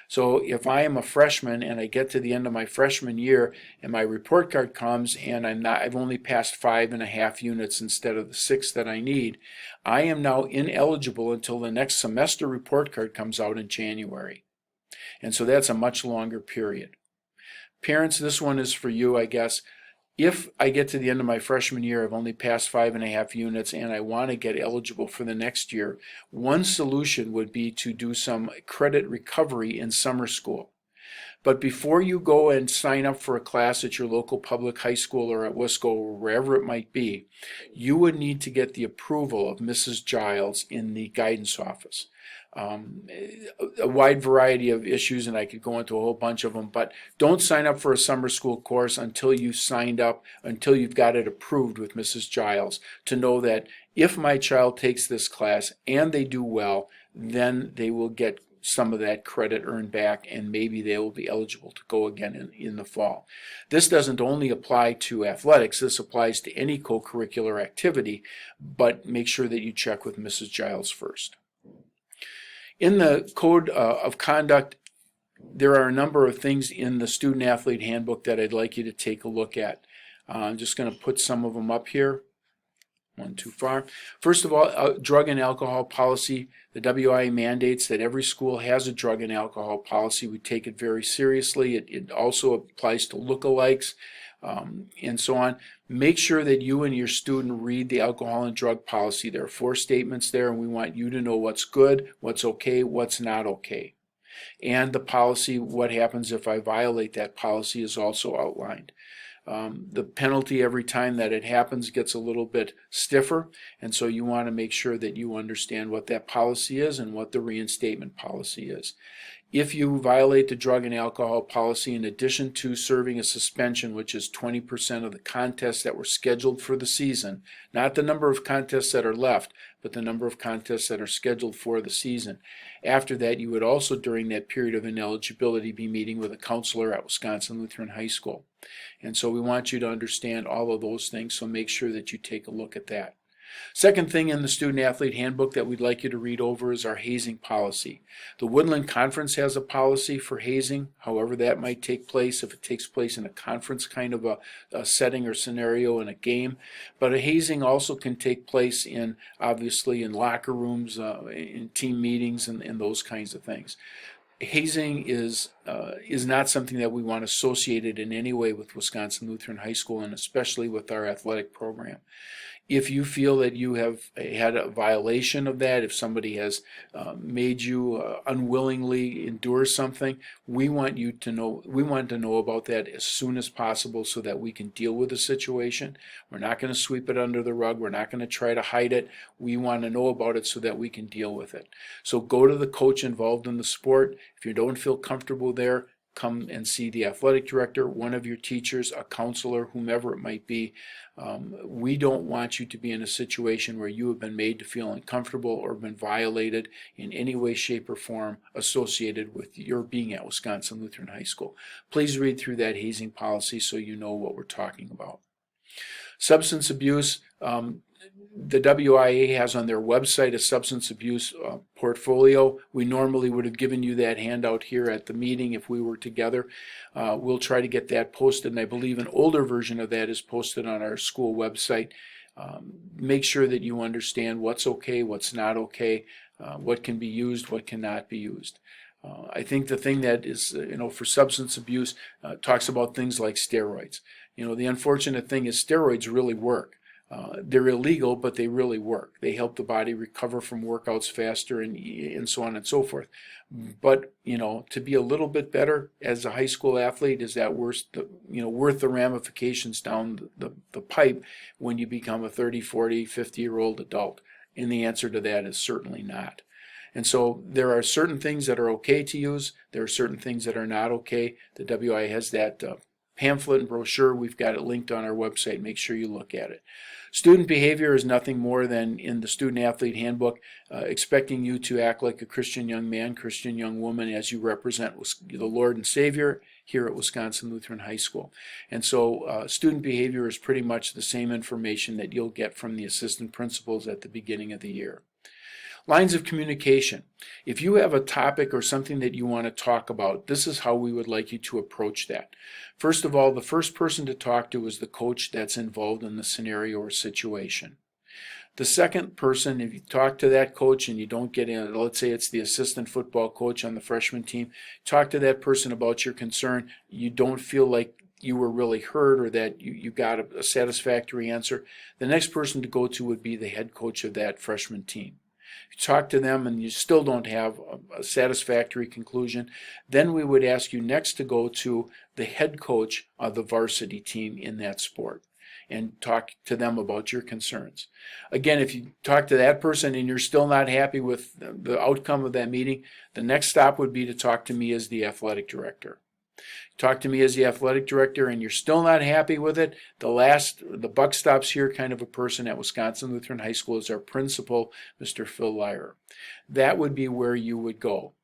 So if I am a freshman and I get to the end of my freshman year and my report card comes and I've only passed 5.5 units instead of the 6 that I need, I am now ineligible until the next semester report card comes out in January. And so that's a much longer period. Parents, this one is for you, I guess. If I get to the end of my freshman year, I've only passed 5.5 units and I want to get eligible for the next year, one solution would be to do some credit recovery in summer school. But before you go and sign up for a class at your local public high school or at Wisco or wherever it might be, you would need to get the approval of Mrs. Giles in the guidance office. A wide variety of issues, and I could go into a whole bunch of them, but don't sign up for a summer school course until you've signed up, until you've got it approved with Mrs. Giles, to know that if my child takes this class and they do well, then they will get some of that credit earned back, and maybe they will be eligible to go again in the fall. This doesn't only apply to athletics, this applies to any co-curricular activity, but make sure that you check with Mrs. Giles first. In the Code of Conduct, there are a number of things in the Student Athlete Handbook that I'd like you to take a look at. I'm just going to put some of them up here. One too far. First of all, drug and alcohol policy. The WIA mandates that every school has a drug and alcohol policy. We take it very seriously. It also applies to lookalikes and so on. Make sure that you and your student read the alcohol and drug policy. There are 4 statements there, and we want you to know what's good, what's okay, what's not okay. And the policy, what happens if I violate that policy, is also outlined. The penalty every time that it happens gets a little bit stiffer, and so you want to make sure that you understand what that policy is and what the reinstatement policy is. If you violate the drug and alcohol policy, in addition to serving a suspension, which is 20% of the contests that were scheduled for the season, not the number of contests that are left, but the number of contests that are scheduled for the season. After that, you would also, during that period of ineligibility, be meeting with a counselor at Wisconsin Lutheran High School. And so we want you to understand all of those things, so make sure that you take a look at that. Second thing in the Student Athlete Handbook that we'd like you to read over is our hazing policy. The Woodland Conference has a policy for hazing, however that might take place, if it takes place in a conference kind of a setting or scenario in a game. But a hazing also can take place in, obviously, in locker rooms, in team meetings, and those kinds of things. Hazing is not something that we want associated in any way with Wisconsin Lutheran High School, and especially with our athletic program. If you feel that you have had a violation of that, if somebody has made you unwillingly endure something, we want to know about that as soon as possible so that we can deal with the situation. We're not going to sweep it under the rug. We're not going to try to hide it. We want to know about it so that we can deal with it. So go to the coach involved in the sport. If you don't feel comfortable there, come and see the athletic director, one of your teachers, a counselor, whomever it might be. We don't want you to be in a situation where you have been made to feel uncomfortable or been violated in any way, shape, or form associated with your being at Wisconsin Lutheran High School. Please read through that hazing policy so you know what we're talking about. Substance abuse. The WIA has on their website a substance abuse portfolio. We normally would have given you that handout here at the meeting if we were together. We'll try to get that posted, and I believe an older version of that is posted on our school website. Make sure that you understand what's okay, what's not okay, what can be used, what cannot be used. I think the thing that is, for substance abuse talks about things like steroids. The unfortunate thing is steroids really work. They're illegal, but they really work. They help the body recover from workouts faster and so on and so forth. But, to be a little bit better as a high school athlete, is that worth the ramifications down the pipe when you become a 30, 40, 50-year-old adult? And the answer to that is certainly not. And so there are certain things that are okay to use. There are certain things that are not okay. The WI has that pamphlet and brochure. We've got it linked on our website. Make sure you look at it. Student behavior is nothing more than, in the Student Athlete Handbook, expecting you to act like a Christian young man, Christian young woman, as you represent the Lord and Savior here at Wisconsin Lutheran High School. And so student behavior is pretty much the same information that you'll get from the assistant principals at the beginning of the year. Lines of communication. If you have a topic or something that you want to talk about, this is how we would like you to approach that. First of all, the first person to talk to is the coach that's involved in the scenario or situation. The second person, if you talk to that coach and you don't get in, let's say it's the assistant football coach on the freshman team, talk to that person about your concern. You don't feel like you were really heard or that you got a satisfactory answer. The next person to go to would be the head coach of that freshman team. If you talk to them and you still don't have a satisfactory conclusion, then we would ask you next to go to the head coach of the varsity team in that sport and talk to them about your concerns. Again, if you talk to that person and you're still not happy with the outcome of that meeting, the next stop would be to talk to me as the athletic director. Talk to me as the athletic director and you're still not happy with it, the buck stops here kind of a person at Wisconsin Lutheran High School is our principal, Mr. Phil Lyer. That would be where you would go.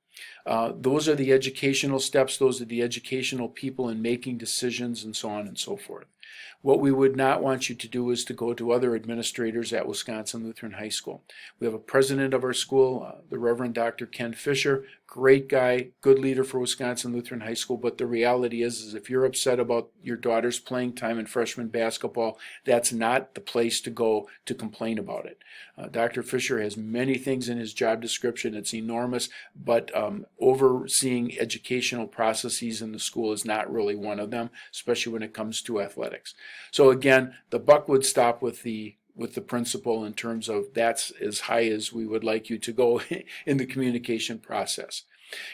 Those are the educational steps, those are the educational people in making decisions and so on and so forth. What we would not want you to do is to go to other administrators at Wisconsin Lutheran High School. We have a president of our school, the Reverend Dr. Ken Fisher, great guy, good leader for Wisconsin Lutheran High School, but the reality is if you're upset about your daughter's playing time in freshman basketball, that's not the place to go to complain about it. Dr. Fisher has many things in his job description. It's enormous, but overseeing educational processes in the school is not really one of them, especially when it comes to athletics. So again, the buck would stop with the principal in terms of that's as high as we would like you to go in the communication process.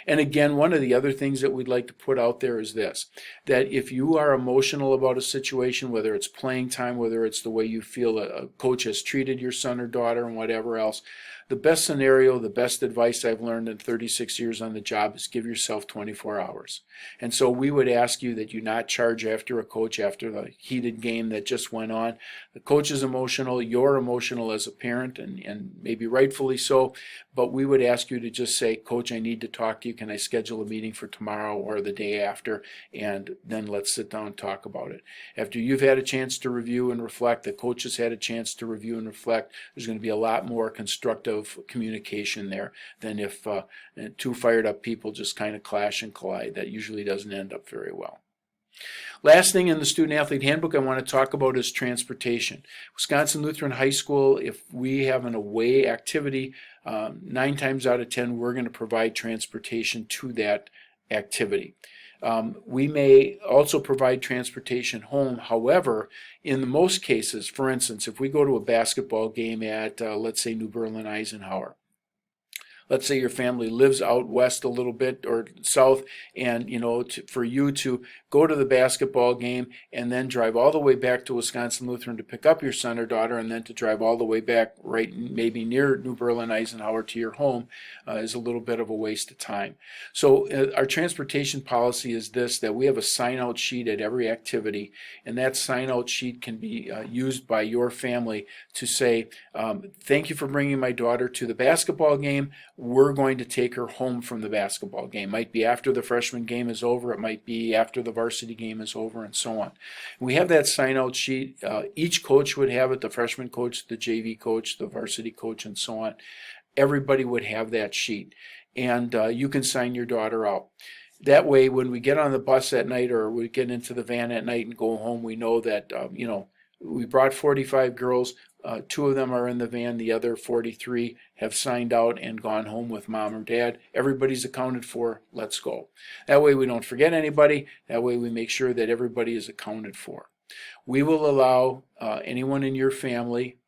And again, one of the other things that we'd like to put out there is this, that if you are emotional about a situation, whether it's playing time, whether it's the way you feel a coach has treated your son or daughter and whatever else, the best scenario, the best advice I've learned in 36 years on the job is give yourself 24 hours. And so we would ask you that you not charge after a coach after the heated game that just went on. The coach is emotional, you're emotional as a parent, and maybe rightfully so, but we would ask you to just say, Coach, I need to talk to you. Can I schedule a meeting for tomorrow or the day after? And then let's sit down and talk about it. After you've had a chance to review and reflect, the coach has had a chance to review and reflect, there's going to be a lot more constructive communication there than if two fired up people just kind of clash and collide. That usually doesn't end up very well. Last thing in the Student Athlete Handbook I want to talk about is transportation. Wisconsin Lutheran High School, if we have an away activity, 9 times out of 10 we're going to provide transportation to that activity. We may also provide transportation home. However, in most cases, for instance, if we go to a basketball game at, let's say, New Berlin Eisenhower, let's say your family lives out west a little bit or south, and for you to go to the basketball game and then drive all the way back to Wisconsin Lutheran to pick up your son or daughter, and then to drive all the way back right maybe near New Berlin Eisenhower to your home is a little bit of a waste of time. So our transportation policy is this, that we have a sign-out sheet at every activity, and that sign-out sheet can be used by your family to say, thank you for bringing my daughter to the basketball game. We're going to take her home from the basketball game. Might be after the freshman game is over. It might be after the varsity game is over, and so on. We have that sign-out sheet. Each coach would have it, the freshman coach, the JV coach, the varsity coach, and so on. Everybody would have that sheet, and you can sign your daughter out. That way, when we get on the bus at night or we get into the van at night and go home, we know that, we brought 45 girls. 2 of them are in the van. The other 43 have signed out and gone home with mom or dad. Everybody's accounted for. Let's go. That way we don't forget anybody. That way we make sure that everybody is accounted for. We will allow anyone in your family,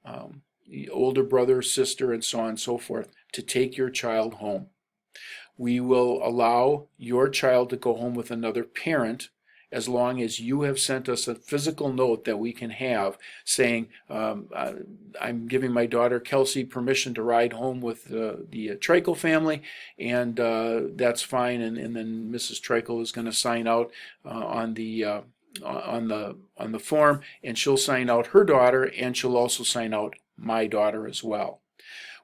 the older brother, sister, and so on and so forth, to take your child home. We will allow your child to go home with another parent as long as you have sent us a physical note that we can have saying, I'm giving my daughter Kelsey permission to ride home with the Treichel family, and that's fine. And then Mrs. Treichel is going to sign out on the form, and she'll sign out her daughter, and she'll also sign out my daughter as well.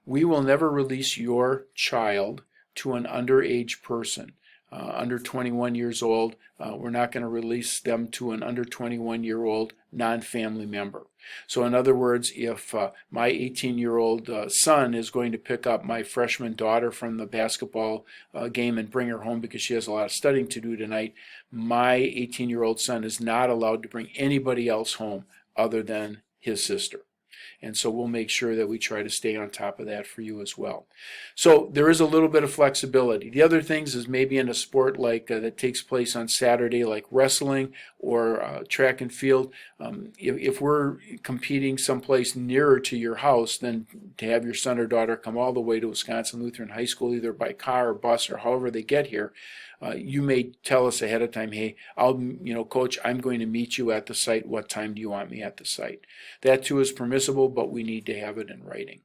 We will never release your child to an underage person. Under 21 years old, we're not going to release them to an under 21-year-old non-family member. So in other words, if my 18-year-old son is going to pick up my freshman daughter from the basketball game and bring her home because she has a lot of studying to do tonight, my 18-year-old son is not allowed to bring anybody else home other than his sister. And so we'll make sure that we try to stay on top of that for you as well. So there is a little bit of flexibility. The other things is maybe in a sport like that takes place on Saturday, like wrestling or track and field, if we're competing someplace nearer to your house, then to have your son or daughter come all the way to Wisconsin Lutheran High School, either by car or bus or however they get here, you may tell us ahead of time, hey, Coach, I'm going to meet you at the site. What time do you want me at the site? That too is permissible, but we need to have it in writing.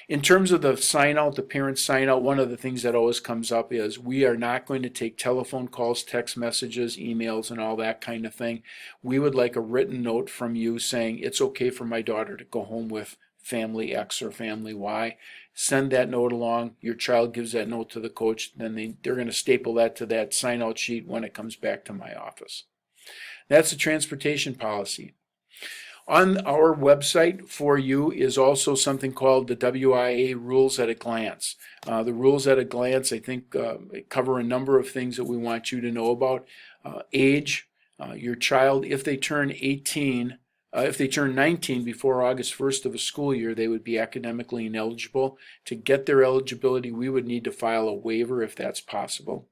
In terms of the sign out, the parent sign out, one of the things that always comes up is we are not going to take telephone calls, text messages, emails, and all that kind of thing. We would like a written note from you saying it's okay for my daughter to go home with family X or family Y. Send that note along. Your child gives that note to the coach. Then they're going to staple that to that sign out sheet when it comes back to my office. That's the transportation policy. On our website for you is also something called the WIA Rules at a Glance. The Rules at a Glance, I think, cover a number of things that we want you to know about. Age, your child, if they turn 19 before August 1st of a school year, they would be academically ineligible. To get their eligibility, we would need to file a waiver if that's possible.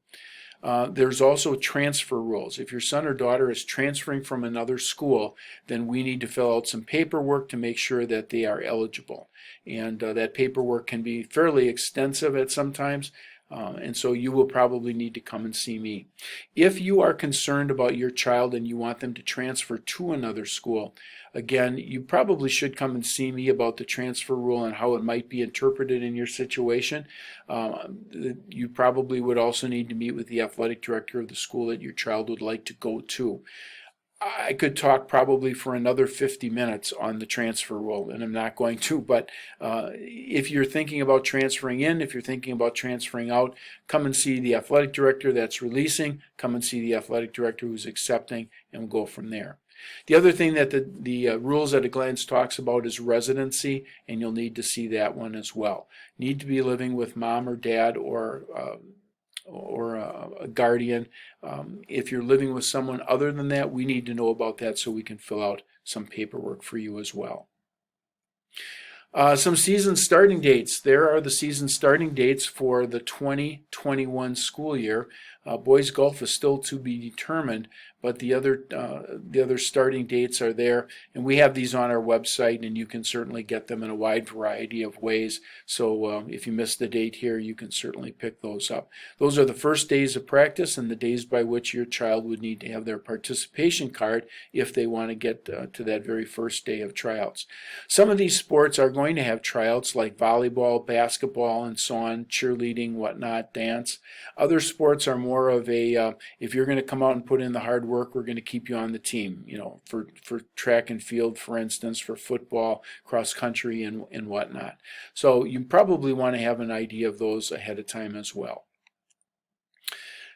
There's also transfer rules. If your son or daughter is transferring from another school, then we need to fill out some paperwork to make sure that they are eligible. And that paperwork can be fairly extensive at sometimes. And so you will probably need to come and see me. If you are concerned about your child and you want them to transfer to another school, again, you probably should come and see me about the transfer rule and how it might be interpreted in your situation. You probably would also need to meet with the athletic director of the school that your child would like to go to. I could talk probably for another 50 minutes on the transfer rule, and I'm not going to, but if you're thinking about transferring in, if you're thinking about transferring out, come and see the athletic director that's releasing, come and see the athletic director who's accepting, and we'll go from there. The other thing that the Rules at a Glance talks about is residency, and you'll need to see that one as well. Need to be living with mom or dad or a guardian. If you're living with someone other than that, we need to know about that so we can fill out some paperwork for you as well. Some season starting dates. There are the season starting dates for the 2021 school year. Boys golf is still to be determined, but the other starting dates are there, and we have these on our website, and you can certainly get them in a wide variety of ways. So if you missed the date here, you can certainly pick those up. Those are the first days of practice and the days by which your child would need to have their participation card if they want to get to that very first day of tryouts. Some of these sports are going to have tryouts like volleyball, basketball, and so on, cheerleading, whatnot, dance. Other sports are more of a, if you're going to come out and put in the hard work, we're going to keep you on the team, for track and field, for instance, for football, cross country, and whatnot. So you probably want to have an idea of those ahead of time as well.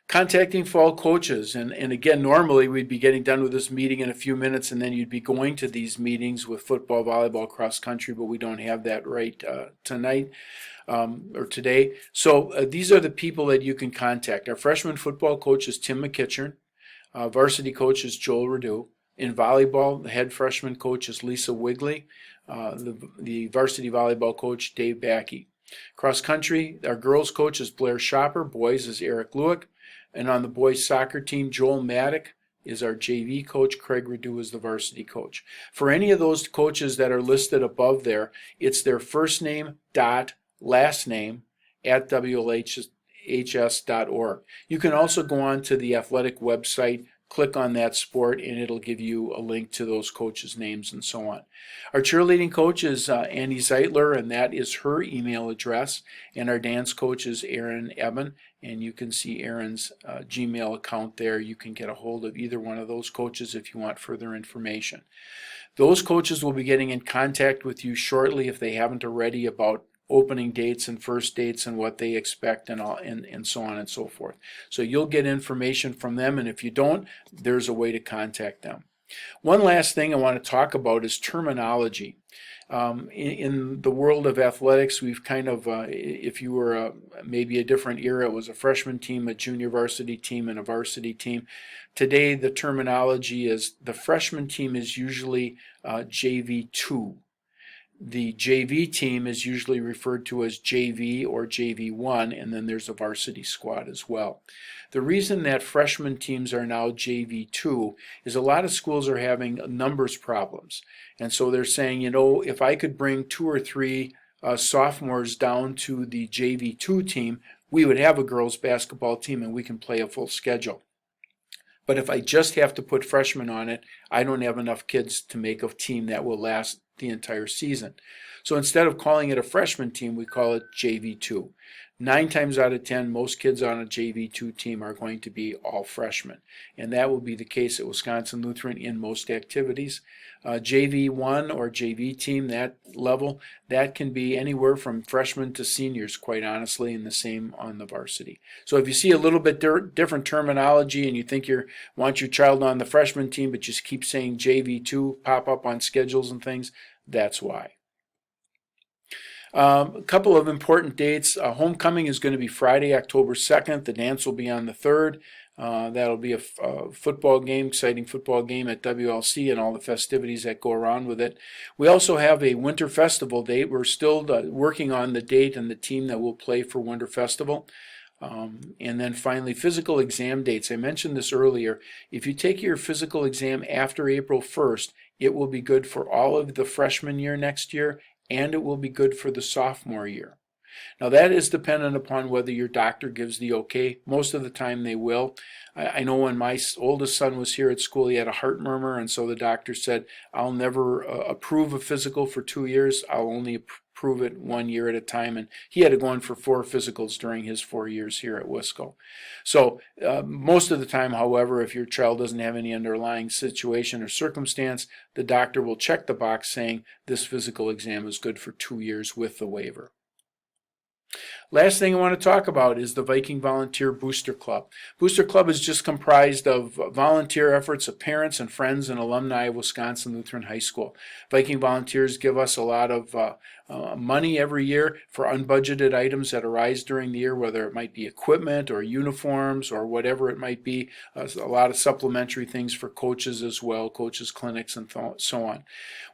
Contacting fall coaches, and again, normally we'd be getting done with this meeting in a few minutes, and then you'd be going to these meetings with football, volleyball, cross country, but we don't have that right tonight or today. So these are the people that you can contact. Our freshman football coach is Tim McKitchern. Varsity coach is Joel Redu. In volleyball, the head freshman coach is Lisa Wigley. The varsity volleyball coach, Dave Backey. Cross country, our girls coach is Blair Shopper. Boys is Eric Lewick. And on the boys soccer team, Joel Maddock is our JV coach. Craig Redu is the varsity coach. For any of those coaches that are listed above there, it's their first name dot last name at WLHS.org. You can also go on to the athletic website, click on that sport, and it'll give you a link to those coaches' names and so on. Our cheerleading coach is Annie Zeitler, and that is her email address. And our dance coach is Aaron Eben, and you can see Aaron's Gmail account there. You can get a hold of either one of those coaches if you want further information. Those coaches will be getting in contact with you shortly, if they haven't already, about opening dates and first dates and what they expect and so on and so forth. So you'll get information from them, and if you don't, there's a way to contact them. One last thing I want to talk about is terminology. In the world of athletics, we've kind of, if you were maybe a different era, it was a freshman team, a junior varsity team, and a varsity team. Today, the terminology is the freshman team is usually JV2. The JV team is usually referred to as JV or JV1, and then there's a varsity squad as well. The reason that freshman teams are now JV2 is a lot of schools are having numbers problems. And so they're saying, if I could bring 2 or 3 sophomores down to the JV2 team, we would have a girls basketball team and we can play a full schedule. But if I just have to put freshmen on it, I don't have enough kids to make a team that will last the entire season. So instead of calling it a freshman team, we call it JV2. 9 times out of 10, most kids on a JV2 team are going to be all freshmen. And that will be the case at Wisconsin Lutheran in most activities. JV1 or JV team, that level, that can be anywhere from freshmen to seniors, quite honestly, and the same on the varsity. So if you see a little bit different terminology and you think you want your child on the freshman team, but just keep saying JV2 pop up on schedules and things, that's why. A couple of important dates. Homecoming is going to be Friday, October 2nd. The dance will be on the 3rd. That'll be a football game, exciting football game at WLC and all the festivities that go around with it. We also have a Winter Festival date. We're still working on the date and the team that will play for Winter Festival. And then finally, physical exam dates. I mentioned this earlier. If you take your physical exam after April 1st, it will be good for all of the freshman year next year, and it will be good for the sophomore year. Now that is dependent upon whether your doctor gives the okay. Most of the time they will. I know when my oldest son was here at school, he had a heart murmur, and so the doctor said, I'll never approve a physical for 2 years. I'll only approve it 1 year at a time. And he had to go in for 4 physicals during his 4 years here at Wisco. So most of the time, however, if your child doesn't have any underlying situation or circumstance, the doctor will check the box saying this physical exam is good for 2 years with the waiver. Last thing I want to talk about is the Viking Volunteer Booster Club. Booster Club is just comprised of volunteer efforts of parents and friends and alumni of Wisconsin Lutheran High School. Viking volunteers give us a lot of money every year for unbudgeted items that arise during the year, whether it might be equipment or uniforms or whatever it might be. A lot of supplementary things for coaches as well, coaches clinics and so on.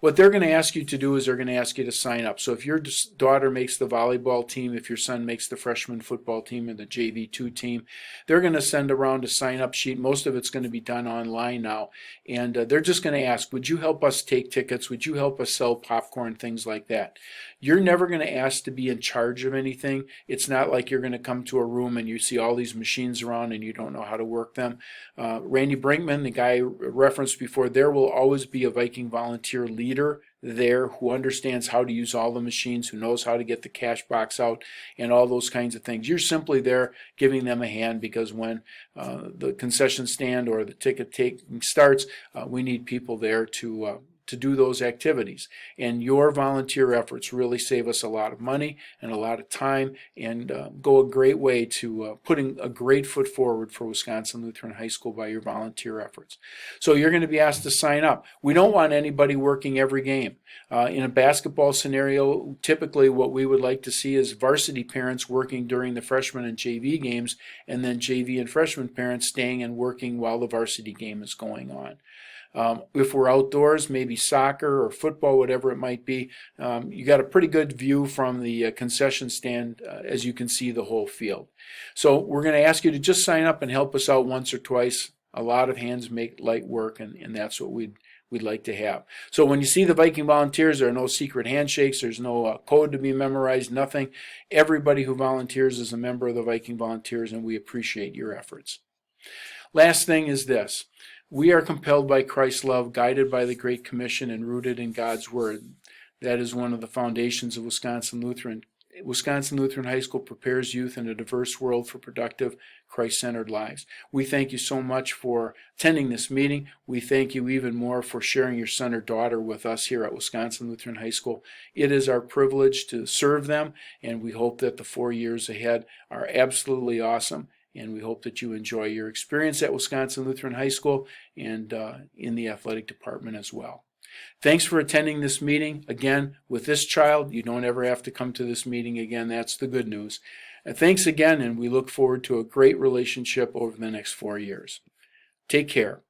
What they're going to ask you to do is they're going to ask you to sign up. So if your daughter makes the volleyball team, if your son makes the freshman football team or the JV2 team, they're going to send around a sign-up sheet. Most of it's going to be done online now. And they're just going to ask, would you help us take tickets? Would you help us sell popcorn, things like that? You're never going to ask to be in charge of anything. It's not like you're going to come to a room and you see all these machines around and you don't know how to work them. Randy Brinkman, the guy referenced before, there will always be a Viking volunteer leader there who understands how to use all the machines, who knows how to get the cash box out and all those kinds of things. You're simply there giving them a hand because when the concession stand or the ticket taking starts, we need people there to do those activities. And your volunteer efforts really save us a lot of money and a lot of time and go a great way to putting a great foot forward for Wisconsin Lutheran High School by your volunteer efforts. So you're going to be asked to sign up. We don't want anybody working every game. In a basketball scenario, typically what we would like to see is varsity parents working during the freshman and JV games, and then JV and freshman parents staying and working while the varsity game is going on. If we're outdoors, maybe soccer or football, whatever it might be, you got a pretty good view from the concession stand as you can see the whole field. So we're going to ask you to just sign up and help us out once or twice. A lot of hands make light work, and that's what we'd like to have. So when you see the Viking volunteers, there are no secret handshakes, there's no code to be memorized, nothing. Everybody who volunteers is a member of the Viking Volunteers, and we appreciate your efforts. Last thing is this. We are compelled by Christ's love, guided by the Great Commission, and rooted in God's Word. That is one of the foundations of Wisconsin Lutheran. Wisconsin Lutheran High School prepares youth in a diverse world for productive, Christ-centered lives. We thank you so much for attending this meeting. We thank you even more for sharing your son or daughter with us here at Wisconsin Lutheran High School. It is our privilege to serve them, and we hope that the 4 years ahead are absolutely awesome. And we hope that you enjoy your experience at Wisconsin Lutheran High School and in the athletic department as well. Thanks for attending this meeting. Again, with this child, you don't ever have to come to this meeting again. That's the good news. Thanks again, and we look forward to a great relationship over the next 4 years. Take care.